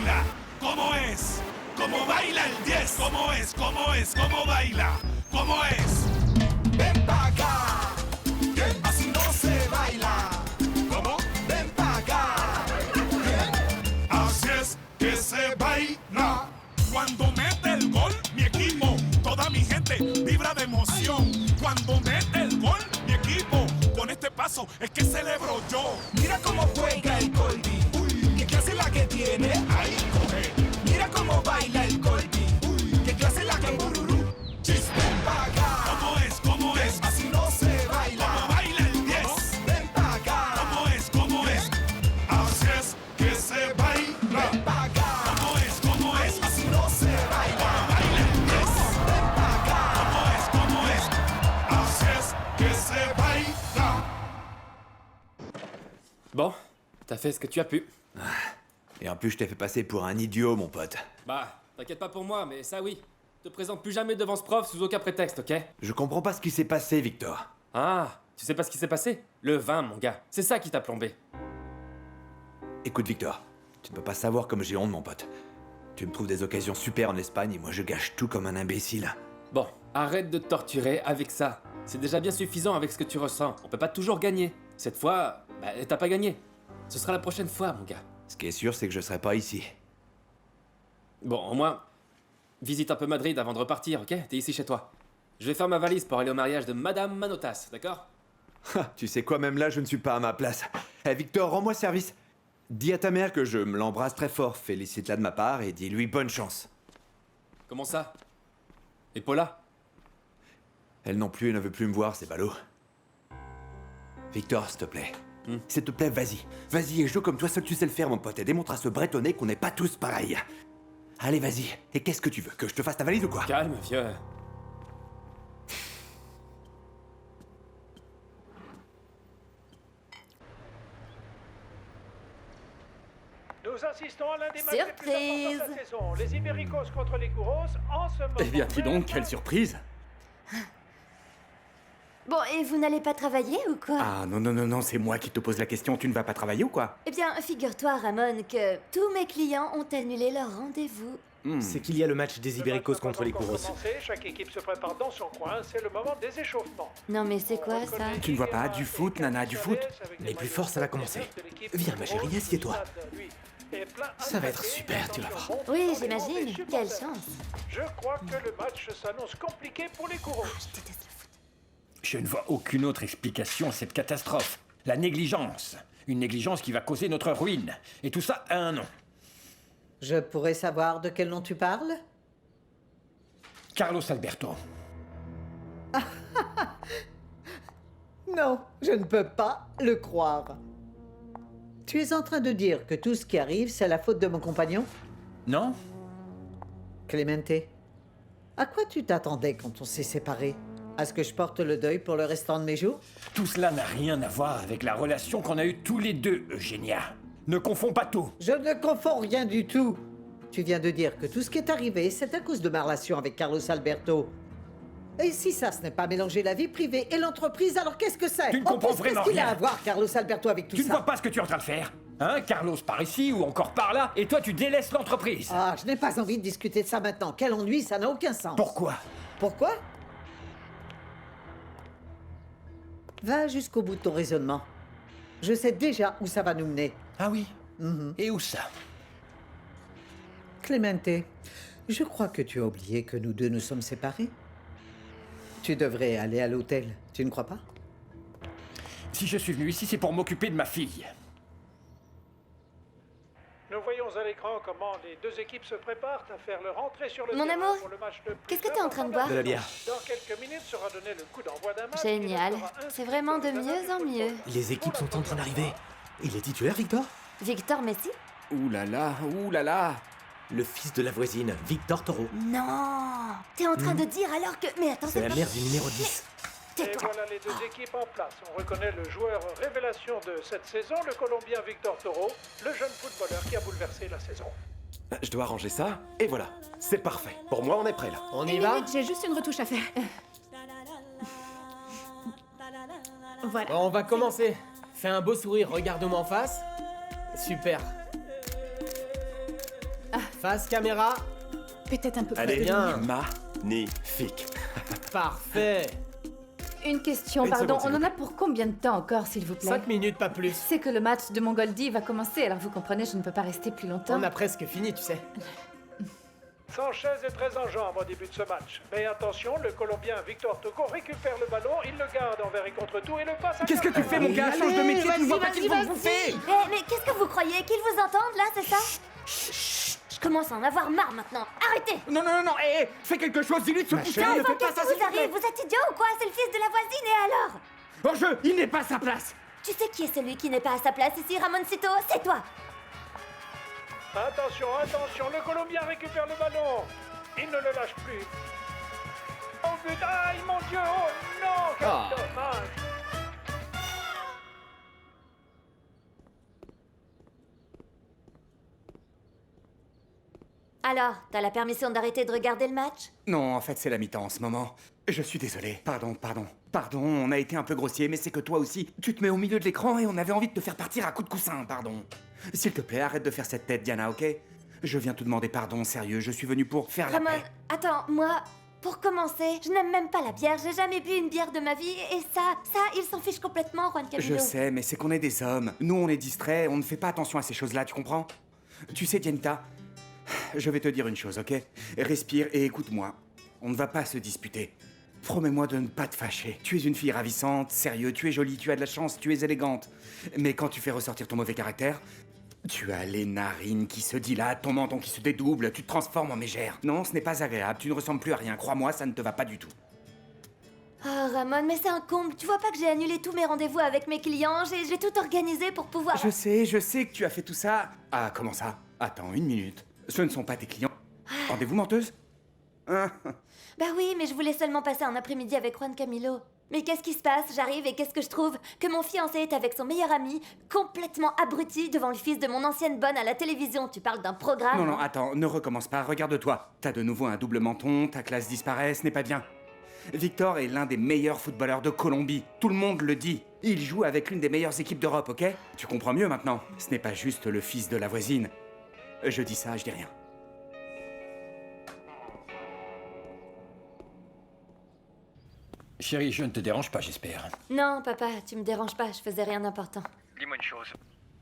baila? ¿Cómo es? ¿Cómo baila el 10? ¿Cómo es? ¿Cómo es? ¿Cómo baila? ¿Cómo es? Ven pa' acá, que así no se baila. ¿Cómo? Ven pa' acá. Así es que se baila. Cuando mete el gol, mi equipo, toda mi gente vibra de emoción. Cuando mete el gol, mi equipo, con este paso es que celebro yo. Mira cómo juega el Colby. Qué clase la que tiene. Ahí coge. Mira cómo baila el Colby. Qué clase la que bururú. Chis, Ven pa' acá. ¿cómo es? ¿Cómo es? Así no se baila. ¿Cómo baila el 10? Ven pa' acá. ¿Cómo es? ¿Cómo es? Así es que se baila. Ven pa' acá. ¿Cómo es? ¿Cómo es? Así no se baila. ¿Cómo baila el 10? Ven pa' acá. ¿Cómo es? ¿Cómo es? Así es que se baila. Bon, t'as fait ce que tu as pu. Et en plus, je t'ai fait passer pour un idiot, mon pote. Bah, t'inquiète pas pour moi, mais ça oui. Te présente plus jamais devant ce prof sous aucun prétexte, ok? Je comprends pas ce qui s'est passé, Victor. Ah, tu sais pas ce qui s'est passé? Le vin, mon gars. C'est ça qui t'a plombé. Écoute, Victor, tu ne peux pas savoir comme j'ai honte, mon pote. Tu me trouves des occasions super en Espagne et moi je gâche tout comme un imbécile. Bon, arrête de te torturer avec ça. C'est déjà bien suffisant avec ce que tu ressens. On peut pas toujours gagner. Cette fois, bah, t'as pas gagné. Ce sera la prochaine fois, mon gars. Ce qui est sûr, c'est que je serai pas ici. Bon, au moins, visite un peu Madrid avant de repartir, ok? T'es ici chez toi. Je vais faire ma valise pour aller au mariage de Madame Manotas, d'accord? Tu sais quoi, même là, je ne suis pas à ma place. Eh, Victor, rends-moi service. Dis à ta mère que je me l'embrasse très fort, félicite-la de ma part et dis-lui bonne chance. Comment ça? Et Paula? Elle non plus, elle ne veut plus me voir, c'est ballot. Victor, s'il te plaît. S'il te plaît, vas-y. Vas-y et joue comme toi seul tu sais le faire, mon pote, et démontre à ce bretonnet qu'on n'est pas tous pareils. Allez, vas-y. Et qu'est-ce que tu veux? Que je te fasse ta valise ou quoi? Calme, vieux. Nous assistons à l'un des matchs les plus Surprise. importants de la saison. Les Ibéricos contre les Kouros en ce moment. Eh bien, dis donc, quelle surprise! Bon, et vous n'allez pas travailler ou quoi? Ah, non, non, non, non, c'est moi qui te pose la question, tu ne vas pas travailler ou quoi? Eh bien, figure-toi, Ramon, que tous mes clients ont annulé leur rendez-vous. C'est qu'il y a le match des Le Ibéricos match n'a pas contre les encore Kouros. commencé. Chaque équipe se prépare dans son coin. C'est le moment des échauffements. Non, mais c'est quoi ça? Tu ne vois pas, du foot, Nana, du foot. Les plus forts, ça va commencer. Viens, ma chérie, assieds-toi. Ça va être super, tu vas voir. Oui, j'imagine. Quelle chance. Je crois que le match s'annonce compliqué pour les Kouros. Je ne vois aucune autre explication à cette catastrophe. La négligence. Une négligence qui va causer notre ruine. Et tout ça a un nom. Je pourrais savoir de quel nom tu parles? Carlos Alberto. Non, je ne peux pas le croire. Tu es en train de dire que tout ce qui arrive, c'est la faute de mon compagnon? Non? Clemente, à quoi tu t'attendais quand on s'est séparés? À ce que je porte le deuil pour le restant de mes jours? Tout cela n'a rien à voir avec la relation qu'on a eue tous les deux, Eugénia. Ne confonds pas tout. Je ne confonds rien du tout. Tu viens de dire que tout ce qui est arrivé, c'est à cause de ma relation avec Carlos Alberto. Et si ça, ce n'est pas mélanger la vie privée et l'entreprise, alors qu'est-ce que c'est? Tu ne comprends vraiment Qu'est-ce qu'il a rien. à voir, Carlos Alberto, avec tout Tu ne ça? vois pas ce que tu es en train de faire? Hein? Carlos par ici ou encore par là, et toi tu délaisses l'entreprise. Ah, je n'ai pas envie de discuter de ça maintenant. Quel ennui, ça n'a aucun sens. Pourquoi? Pourquoi? Va jusqu'au bout de ton raisonnement. Je sais déjà où ça va nous mener. Ah oui? Et où ça? Clemente, je crois que tu as oublié que nous deux nous sommes séparés. Tu devrais aller à l'hôtel, tu ne crois pas? Si je suis venu ici, c'est pour m'occuper de ma fille. Nous voyons à l'écran comment les deux équipes se préparent à faire leur entrée sur le Mon terrain amour, pour le match le plus qu'est-ce que t'es en train de boire? De la bière. Dans quelques minutes sera donné le coup d'envoi d'un match. Génial. qui restera C'est vraiment de inscrit dans mieux en l'année du mieux. football. Les équipes sont en train d'arriver. Il est titulaire, Victor? Victor Messi? Ouh là là, ouh là là! Le fils de la voisine, Victor Toro. Non! T'es en train de dire alors que... Mais attends, C'est la pas... mère du numéro 10. Et Tais-toi. voilà les deux équipes en place. On reconnaît le joueur révélation de cette saison, le Colombien Victor Toro, le jeune footballeur qui a bouleversé la saison. Je dois arranger ça, et voilà. C'est parfait. Pour moi, on est prêt là. On y va? J'ai juste une retouche à faire. Voilà. Bon, on va commencer. Fais un beau sourire, regarde-moi en face. Super. Face caméra. Peut-être un peu plus Allez, de lumière. magnifique. Parfait. Une question, Une pardon, seconde, on en a pour combien de temps encore, s'il vous plaît? 5 minutes, pas plus. C'est que le match de Mongoldie va commencer, alors vous comprenez, je ne peux pas rester plus longtemps. On a presque fini, tu sais. Sanchez est très en jambes au début de ce match. Mais attention, le Colombien Victor Hugo récupère le ballon, il le garde envers et contre tout et le passe à Qu'est-ce que tu fais, mon gars? Change de métier, tu ne vois pas qu'ils vont bouffer. Mais qu'est-ce que vous croyez? Qu'ils vous entendent là, c'est ça? Chut, je commence à en avoir marre maintenant. Arrêtez! Non, fais quelque chose, dis-lui de se coucher, ne fais pas Qu'est-ce ça, qui s'il vous te plaît. arrive? Vous êtes idiot ou quoi? C'est le fils de la voisine et alors? Hors jeu, il n'est pas à sa place. Tu sais qui est celui qui n'est pas à sa place ici, Ramoncito? C'est toi! Attention, attention, le Colombien récupère le ballon. Il ne le lâche plus. Oh putain, aïe mon Dieu, oh non, quel dommage. Alors, t'as la permission d'arrêter de regarder le match? Non, en fait, c'est la mi-temps en ce moment. Je suis désolé. Pardon, on a été un peu grossier, mais c'est que toi aussi, tu te mets au milieu de l'écran et on avait envie de te faire partir à coups de coussin, pardon. S'il te plaît, arrête de faire cette tête, Diana, ok? Je viens te demander pardon, sérieux, je suis venu pour faire la Ramon, paix. attends, moi, pour commencer, je n'aime même pas la bière, j'ai jamais bu une bière de ma vie, et ça, il s'en fiche complètement, Juan Camilo. Je sais, mais c'est qu'on est des hommes. Nous, on est distraits, on ne fait pas attention à ces choses-là, tu comprends? Tu sais, Dianita, je vais te dire une chose, ok? Respire et écoute-moi. On ne va pas se disputer. Promets-moi de ne pas te fâcher. Tu es une fille ravissante, sérieux, tu es jolie, tu as de la chance, tu es élégante. Mais quand tu fais ressortir ton mauvais caractère, tu as les narines qui se dilatent, ton menton qui se dédouble, tu te transformes en mégère. Non, ce n'est pas agréable, tu ne ressembles plus à rien, crois-moi, ça ne te va pas du tout. Oh, Ramon, mais c'est un comble, tu vois pas que j'ai annulé tous mes rendez-vous avec mes clients, j'ai tout organisé pour pouvoir... Je sais que tu as fait tout ça. Ah, comment ça? Attends, une minute. Ce ne sont pas tes clients. Rendez-vous, menteuse? Hein? Bah oui, mais je voulais seulement passer un après-midi avec Juan Camilo. Mais qu'est-ce qui se passe? J'arrive et qu'est-ce que je trouve? Que mon fiancé est avec son meilleur ami, complètement abruti devant le fils de mon ancienne bonne à la télévision. Tu parles d'un programme? Non, attends, ne recommence pas, regarde-toi. T'as de nouveau un double menton, ta classe disparaît, ce n'est pas bien. Victor est l'un des meilleurs footballeurs de Colombie, tout le monde le dit. Il joue avec l'une des meilleures équipes d'Europe, ok? Tu comprends mieux maintenant. Ce n'est pas juste le fils de la voisine. Je dis ça, je dis rien. Chérie, je ne te dérange pas, j'espère. Non, papa, tu me déranges pas, je faisais rien d'important. Dis-moi une chose.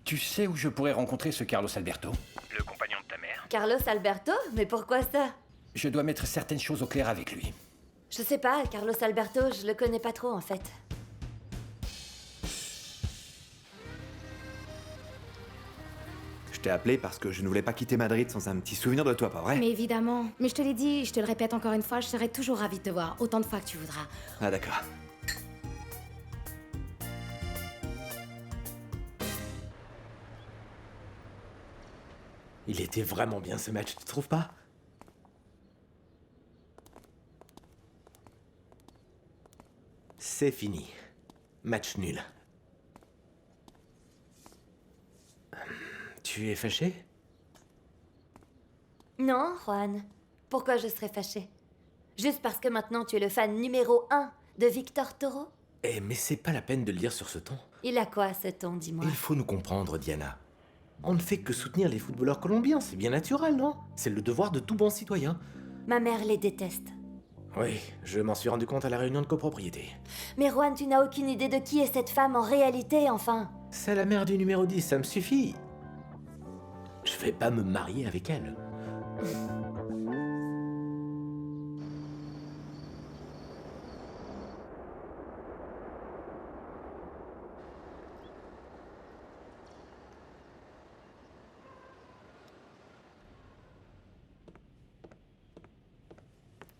Tu sais où je pourrais rencontrer ce Carlos Alberto? Le compagnon de ta mère. Carlos Alberto? Mais pourquoi ça? Je dois mettre certaines choses au clair avec lui. Je sais pas, Carlos Alberto, je le connais pas trop en fait. Je t'ai appelé parce que je ne voulais pas quitter Madrid sans un petit souvenir de toi, pas vrai? Mais évidemment. Mais je te l'ai dit, je te le répète encore une fois, je serai toujours ravie de te voir, autant de fois que tu voudras. Ah d'accord. Il était vraiment bien ce match, tu trouves pas? C'est fini. Match nul. Tu es fâché? Non, Juan. Pourquoi je serais fâchée? Juste parce que maintenant tu es le fan numéro 1 de Victor Toro? Eh, mais c'est pas la peine de le dire sur ce ton. Il a quoi ce ton, dis-moi? Il faut nous comprendre, Diana. On ne fait que soutenir les footballeurs colombiens, c'est bien naturel, non? C'est le devoir de tout bon citoyen. Ma mère les déteste. Oui, je m'en suis rendu compte à la réunion de copropriété. Mais Juan, tu n'as aucune idée de qui est cette femme en réalité, enfin. C'est la mère du numéro 10, ça me suffit. Je vais pas me marier avec elle.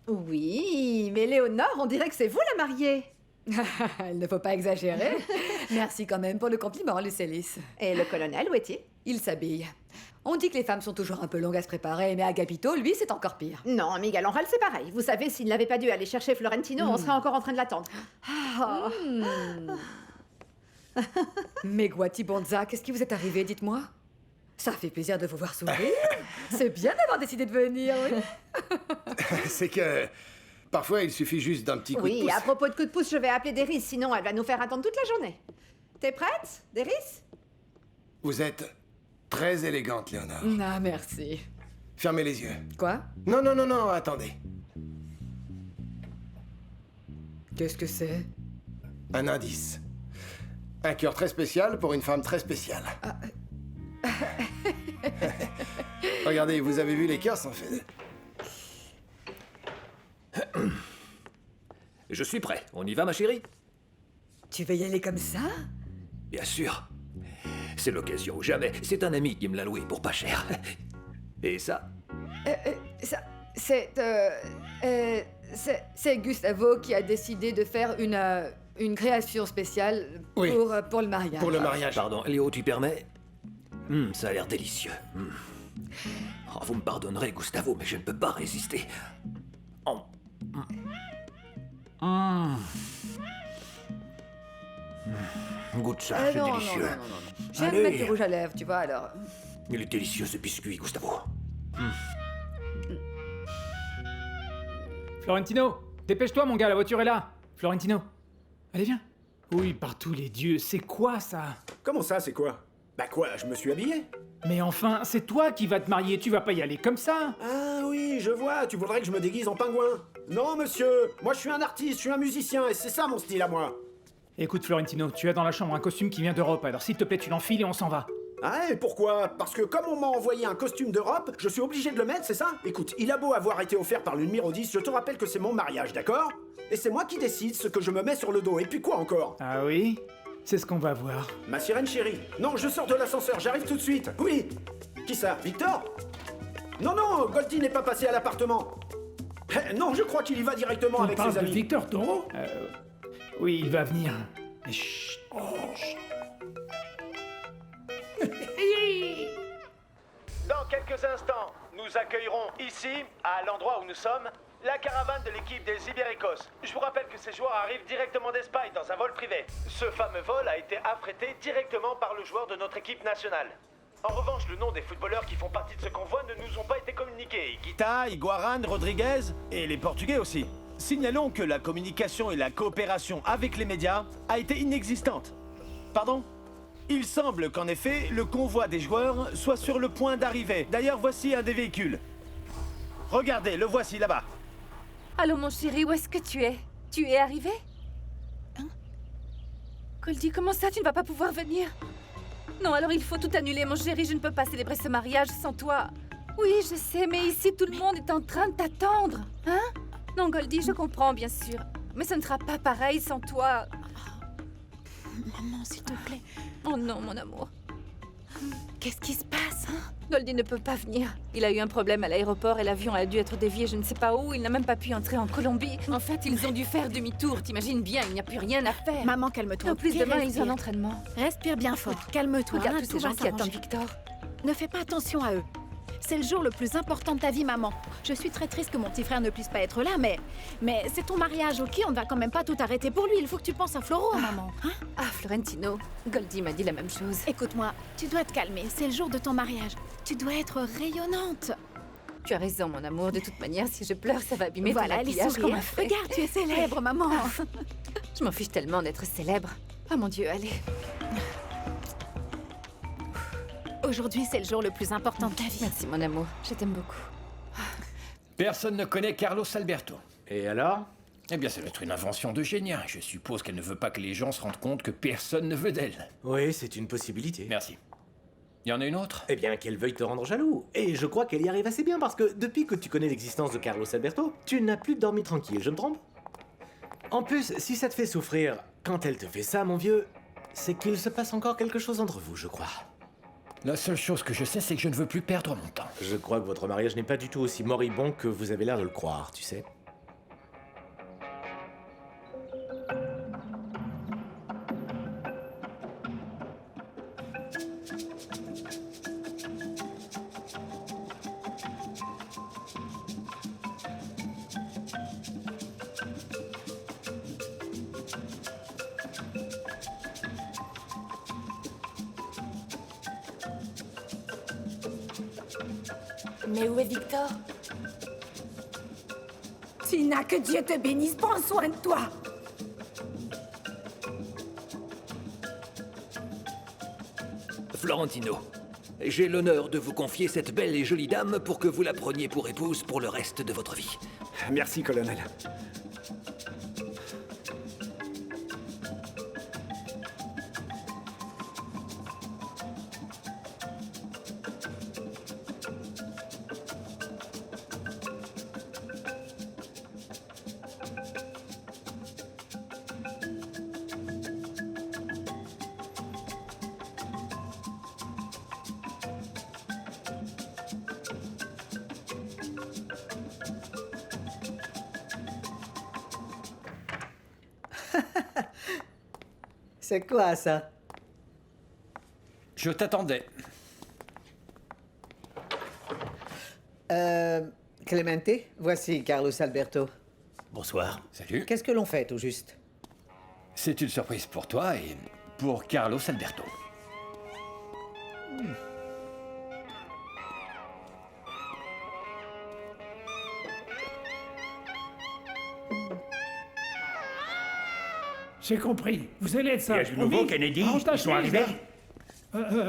Oui, mais Léonore, on dirait que c'est vous la mariée. Il ne faut pas exagérer. Merci quand même pour le compliment, Lucélis. Et le colonel, où est-il? Il s'habille. On dit que les femmes sont toujours un peu longues à se préparer, mais Agapito, lui, c'est encore pire. Non, Miguel Angel, c'est pareil. Vous savez, s'il n'avait pas dû aller chercher Florentino, on serait encore en train de l'attendre. Ah. Mais Guati Bonza, qu'est-ce qui vous est arrivé, dites-moi? Ça fait plaisir de vous voir sourire. C'est bien d'avoir décidé de venir, oui. C'est que... parfois, il suffit juste d'un petit coup de pouce. Oui, à propos de coup de pouce, je vais appeler Deris, sinon elle va nous faire attendre toute la journée. T'es prête, Deris? Vous êtes très élégante, Léonard. Ah, merci. Fermez les yeux. Quoi? Non, non, non, non, attendez. Qu'est-ce que c'est? Un indice. Un cœur très spécial pour une femme très spéciale. Regardez, vous avez vu les cœurs sont faits. Je suis prêt. On y va, ma chérie? Tu veux y aller comme ça? Bien sûr. C'est l'occasion ou jamais. C'est un ami qui me l'a loué pour pas cher. Et ça? Ça, c'est Gustavo qui a décidé de faire une création spéciale Oui. pour le mariage. Pour le mariage. Pardon, Léo, tu permets? Ça a l'air délicieux. Oh, vous me pardonnerez, Gustavo, mais je ne peux pas résister. Oh. Goûte ça, c'est non, délicieux. non. J'aime Allez. mettre du rouge à lèvres, tu vois, alors... Il est délicieux ce biscuit, Gustavo. Florentino, dépêche-toi mon gars, la voiture est là. Florentino, allez viens. Oui, par tous les dieux, c'est quoi ça? Comment ça, c'est quoi? Bah quoi, je me suis habillé? Mais enfin, c'est toi qui vas te marier, tu vas pas y aller comme ça. Ah oui, je vois, tu voudrais que je me déguise en pingouin. Non, monsieur, moi je suis un artiste, je suis un musicien, et c'est ça mon style à moi. Écoute Florentino, tu as dans la chambre un costume qui vient d'Europe, alors s'il te plaît tu l'enfiles et on s'en va. Ah, et pourquoi? Parce que comme on m'a envoyé un costume d'Europe, je suis obligé de le mettre, c'est ça? Écoute, il a beau avoir été offert par le numéro 10, je te rappelle que c'est mon mariage, d'accord? Et c'est moi qui décide ce que je me mets sur le dos, et puis quoi encore? Ah oui? C'est ce qu'on va voir. Ma sirène chérie. Non, je sors de l'ascenseur, j'arrive tout de suite. Oui. Qui ça? Victor? Non, non, Goldie n'est pas passé à l'appartement. Non, je crois qu'il y va directement On avec parle ses de amis. Victor Toro? Oui, il va venir. Mais chut. Dans quelques instants, nous accueillerons ici, à l'endroit où nous sommes, la caravane de l'équipe des Ibéricos. Je vous rappelle que ces joueurs arrivent directement d'Espagne dans un vol privé. Ce fameux vol a été affrété directement par le joueur de notre équipe nationale. En revanche, le nom des footballeurs qui font partie de ce convoi ne nous ont pas été communiqués. Guita, Iguaran, Rodriguez et les Portugais aussi. Signalons que la communication et la coopération avec les médias a été inexistante. Pardon? Il semble qu'en effet, le convoi des joueurs soit sur le point d'arriver. D'ailleurs, voici un des véhicules. Regardez, le voici là-bas. Allô mon chéri, où est-ce que tu es? Tu es arrivé? Hein? Goldie, comment ça, tu ne vas pas pouvoir venir? Non, alors il faut tout annuler, mon chéri, je ne peux pas célébrer ce mariage sans toi. Oui, je sais, mais ici tout le monde est en train de t'attendre. Hein? Non, Goldie, je comprends, bien sûr. Mais ce ne sera pas pareil sans toi. Maman, s'il te plaît. Oh non, mon amour. Qu'est-ce qui se passe, hein? Goldie ne peut pas venir. Il a eu un problème à l'aéroport et l'avion a dû être dévié je ne sais pas où. Il n'a même pas pu entrer en Colombie. En fait, ils ont dû faire demi-tour. T'imagines bien, il n'y a plus rien à faire. Maman, calme-toi. En plus, Ok, demain, ils respire. ont l'entraînement. Respire bien fort. Calme-toi. Regarde hein, tous tout ces va gens qui attendent s'arranger. Victor. Ne fais pas attention à eux. C'est le jour le plus important de ta vie, maman. Je suis très triste que mon petit frère ne puisse pas être là, mais c'est ton mariage, ok? On ne va quand même pas tout arrêter pour lui. Il faut que tu penses à Floro, maman. Hein? Ah, Florentino, Goldie m'a dit la même chose. Écoute-moi, tu dois te calmer. C'est le jour de ton mariage. Tu dois être rayonnante. Tu as raison, mon amour. De toute manière, si je pleure, ça va abîmer Voilà, ton les maquillage sourires. comme un fait. Regarde, tu es célèbre, maman. Je m'en fiche tellement d'être célèbre. Oh mon Dieu, allez. Aujourd'hui, c'est le jour le plus important de ta vie. Merci, mon amour. Je t'aime beaucoup. Personne ne connaît Carlos Alberto. Et alors? Eh bien, ça doit être une invention de génie. Je suppose qu'elle ne veut pas que les gens se rendent compte que personne ne veut d'elle. Oui, c'est une possibilité. Merci. Il y en a une autre? Eh bien, qu'elle veuille te rendre jaloux. Et je crois qu'elle y arrive assez bien parce que depuis que tu connais l'existence de Carlos Alberto, tu n'as plus dormi tranquille, je me trompe? En plus, si ça te fait souffrir quand elle te fait ça, mon vieux, c'est qu'il se passe encore quelque chose entre vous, je crois. La seule chose que je sais, c'est que je ne veux plus perdre mon temps. Je crois que votre mariage n'est pas du tout aussi moribond que vous avez l'air de le croire, tu sais. Mais où est Victor? Tina, que Dieu te bénisse. Prends soin de toi. Florentino, J'ai l'honneur de vous confier cette belle et jolie dame pour que vous la preniez pour épouse pour le reste de votre vie. Merci, colonel. C'est quoi ça? Je t'attendais. Clemente, voici Carlos Alberto. Bonsoir. Salut. Qu'est-ce que l'on fait, au juste? C'est une surprise pour toi et pour Carlos Alberto. J'ai compris. Vous allez être sage. Il y a du nouveau, promis. Kennedy. En Ils tâche sont arrivés.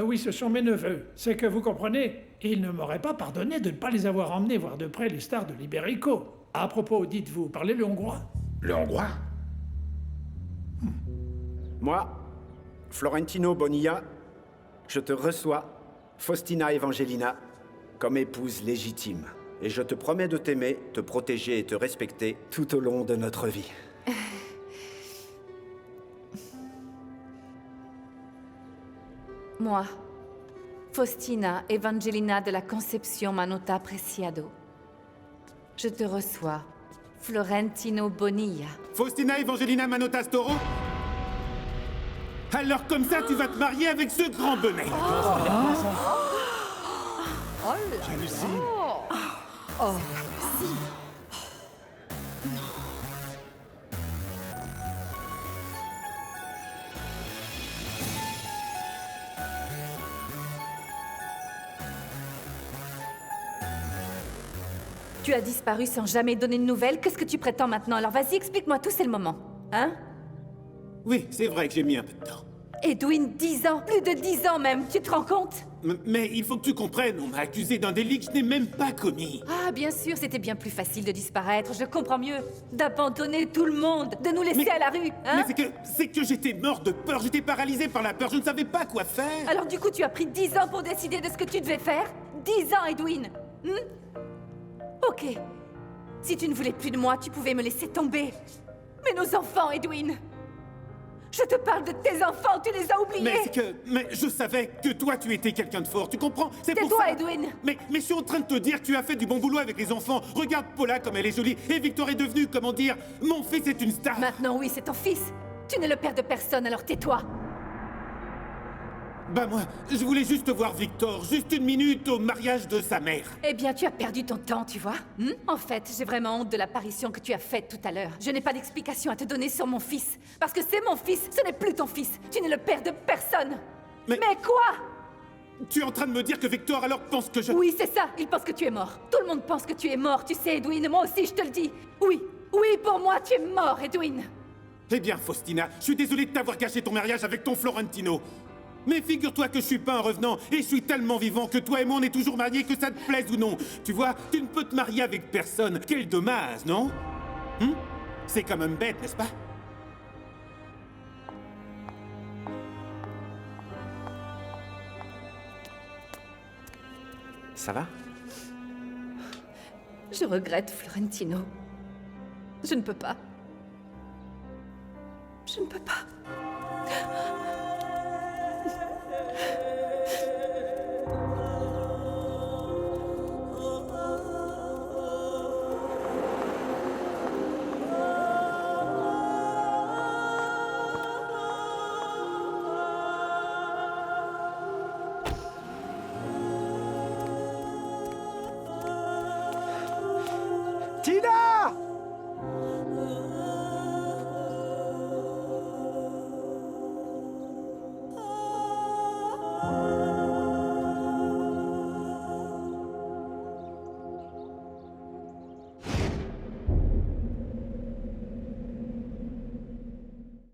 Oui, ce sont mes neveux. C'est que vous comprenez, ils ne m'auraient pas pardonné de ne pas les avoir emmenés voir de près les stars de Liberico. À propos, dites-vous, parlez le hongrois? Le hongrois? Moi, Florentino Bonilla, je te reçois, Faustina Evangelina, comme épouse légitime. Et je te promets de t'aimer, te protéger et te respecter tout au long de notre vie. Moi, Faustina Evangelina de la Concepción Manota Preciado. Je te reçois, Florentino Bonilla. Faustina Evangelina Manotas Toro? Alors comme ça, tu vas te marier avec ce grand bonnet. J'hallucine. Tu as disparu sans jamais donner de nouvelles. Qu'est-ce que tu prétends maintenant? Alors vas-y, explique-moi tout, c'est le moment. Hein? Oui, c'est vrai que j'ai mis un peu de temps. Edwin, 10 ans, plus de 10 ans même, tu te rends compte? Mais il faut que tu comprennes, on m'a accusé d'un délit que je n'ai même pas commis. Ah, bien sûr, c'était bien plus facile de disparaître, je comprends mieux. D'abandonner tout le monde, de nous laisser à la rue, hein? Mais c'est que j'étais mort de peur, j'étais paralysé par la peur, je ne savais pas quoi faire. Alors du coup, tu as pris 10 ans pour décider de ce que tu devais faire? 10 ans, Edwin. Ok. Si tu ne voulais plus de moi, tu pouvais me laisser tomber. Mais nos enfants, Edwin! Je te parle de tes enfants, tu les as oubliés! Mais je savais que toi, tu étais quelqu'un de fort, tu comprends? C'est pour Tais-toi, ça... Edwin! Mais je suis en train de te dire que tu as fait du bon boulot avec les enfants. Regarde Paula comme elle est jolie, et Victor est devenu, comment dire, mon fils est une star. Maintenant, oui, c'est ton fils. Tu n'es le père de personne, alors tais-toi. Bah moi, je voulais juste voir Victor, juste une minute au mariage de sa mère. Eh bien, tu as perdu ton temps, tu vois. En fait, j'ai vraiment honte de l'apparition que tu as faite tout à l'heure. Je n'ai pas d'explication à te donner sur mon fils. Parce que c'est mon fils, ce n'est plus ton fils. Tu n'es le père de personne. Mais quoi? Tu es en train de me dire que Victor alors pense que je... Oui, c'est ça, il pense que tu es mort. Tout le monde pense que tu es mort, tu sais, Edwin. Moi aussi, je te le dis. Oui, pour moi, tu es mort, Edwin. Eh bien, Faustina, je suis désolé de t'avoir gâché ton mariage avec ton Florentino. Mais figure-toi que je suis pas un revenant, et je suis tellement vivant que toi et moi on est toujours mariés, que ça te plaise ou non. Tu vois, tu ne peux te marier avec personne. Quel dommage, non? C'est quand même bête, n'est-ce pas? Ça va? Je regrette, Florentino. Je ne peux pas. Je ne peux pas.